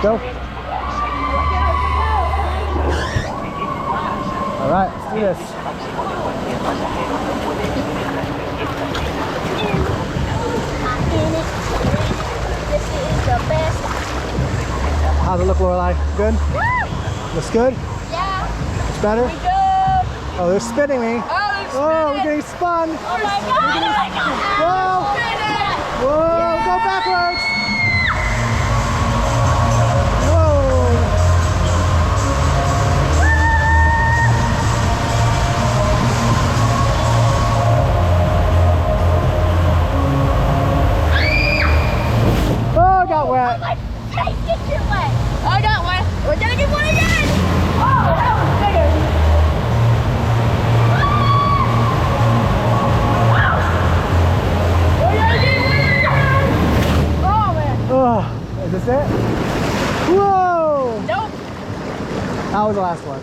Go. All right, let's do this. This is the best. How's it look, Lorelai? Good? Looks good? Yeah. It's better? Good. Oh, they're spinning me. Oh, we're getting spun. Oh my god. Oh my god. Whoa. Whoa, go backwards. Oh, I got wet. My face gets your wet. I got wet. We're gonna get one again. Oh, that was bigger. We're gonna get one again. Oh man. Oh, is this it? Whoa! Nope. That was the last one.